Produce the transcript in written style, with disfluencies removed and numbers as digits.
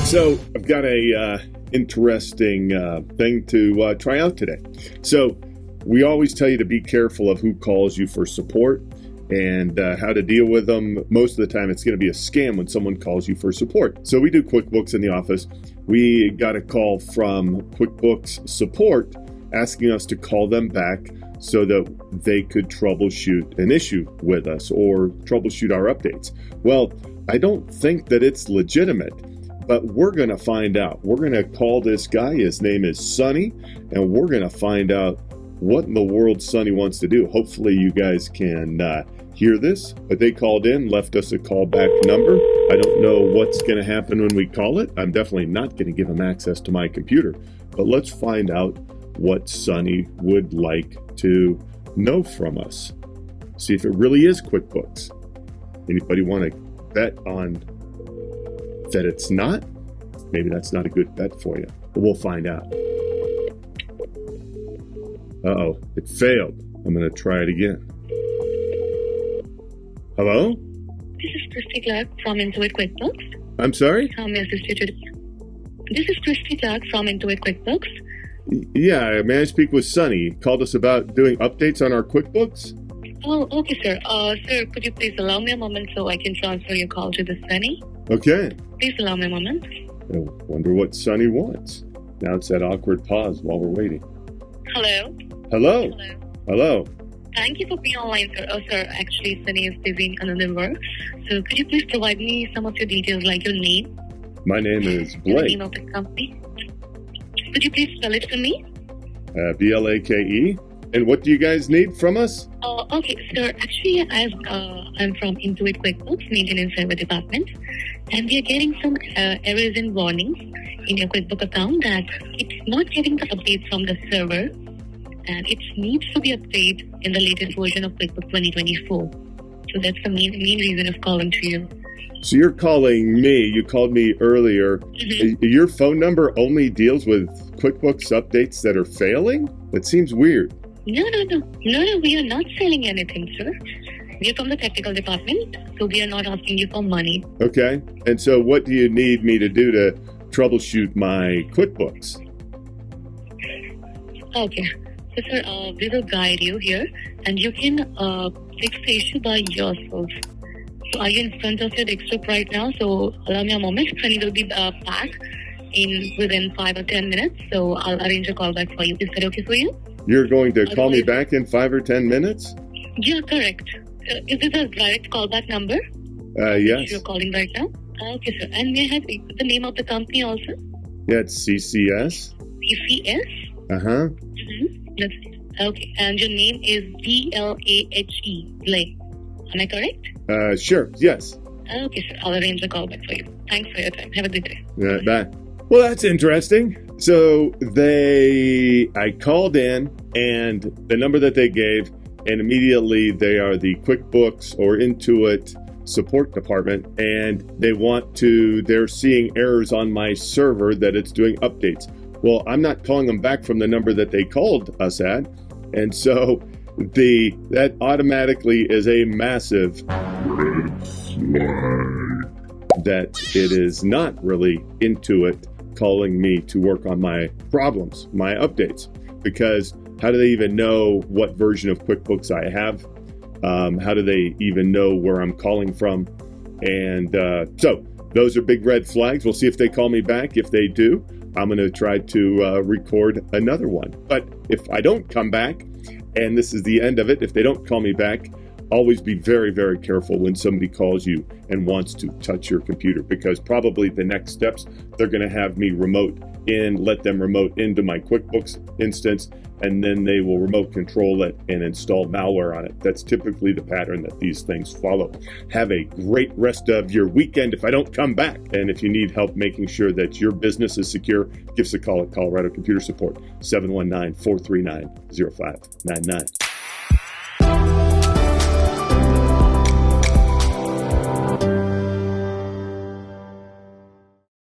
So I've got a interesting thing to try out today. So we always tell you to be careful of who calls you for support and how to deal with them. Most of the time, it's going to be a scam when someone calls you for support. So we do QuickBooks in the office. We got a call from QuickBooks support asking us to call them back so that they could troubleshoot an issue with us or troubleshoot our updates. Well, I don't think that it's legitimate, but we're going to find out. We're going to call this guy. His name is Sonny, and we're going to find out what in the world Sonny wants to do. Hopefully you guys can hear this, but they called in, left us a callback number. I don't know what's going to happen when we call it. I'm definitely not going to give him access to my computer, but let's find out what Sonny would like to know from us. See if it really is QuickBooks. Anybody want to bet on that it's not? Maybe that's not a good bet for you, but we'll find out. Uh-oh, it failed. I'm going to try it again. Hello? This is Christy Clark from Intuit QuickBooks. I'm sorry? How may I assist you today? This is Christy Clark from Intuit QuickBooks. Yeah, may I speak with Sonny? He called us about doing updates on our QuickBooks? Oh, okay, sir. Sir, could you please allow me a moment so I can transfer your call to the Sonny? Okay. Please allow me a moment. I wonder what Sonny wants. Now it's that awkward pause while we're waiting. Hello? Hello? Hello. Hello? Thank you for being online, sir. Oh, sir, actually, Sonny is busy in another work. So could you please provide me some of your details, like your name? My name is And the Blake. name of the company. Could you please spell it for me? B-L-A-K-E. And what do you guys need from us? Okay, sir. Actually, I'm from Intuit QuickBooks Maintenance Server Department, and we are getting some errors and warnings in your QuickBooks account that it's not getting the update from the server, and it needs to be updated in the latest version of QuickBooks 2024. So that's the main reason of calling to you. So you're calling me. You called me earlier. Mm-hmm. Your phone number only deals with QuickBooks updates that are failing? That seems weird. No, we are not selling anything, sir. We are from the technical department, so we are not asking you for money. Okay. And so what do you need me to do to troubleshoot my QuickBooks? Okay. So, sir, we will guide you here, and you can fix the issue by yourself. So, are you in front of your desktop right now? So, allow me a moment. Sunny will be back within 5 or 10 minutes. So, I'll arrange a call back for you. Is that okay for you? You're going to call me back in 5 or 10 minutes? Yeah, correct. Is this a direct callback number? Yes. You're calling right now? Okay, sir. And may I have the name of the company also? Yeah, it's CCS. CCS? Uh-huh. Mm-hmm. That's it. Okay. And your name is Blahe, Blake. Am I correct? Sure. Yes. Okay, sir. I'll arrange a call back for you. Thanks for your time. Have a good day. Bye. Well, that's interesting. So I called in and the number that they gave, and immediately they are the QuickBooks or Intuit support department, and they're seeing errors on my server that it's doing updates. Well, I'm not calling them back from the number that they called us at. And so that automatically is a massive red flag that it is not really Intuit calling me to work on my problems, my updates, because how do they even know what version of QuickBooks I have? How do they even know where I'm calling from? And so those are big red flags. We'll see if they call me back. If they do, I'm going to try to record another one. But if I don't come back, and this is the end of it, if they don't call me back, always be very, very careful when somebody calls you and wants to touch your computer, because probably the next steps, they're going to have me let them remote into my QuickBooks instance, and then they will remote control it and install malware on it. That's typically the pattern that these things follow. Have a great rest of your weekend if I don't come back. And if you need help making sure that your business is secure, give us a call at Colorado Computer Support, 719-439-0599.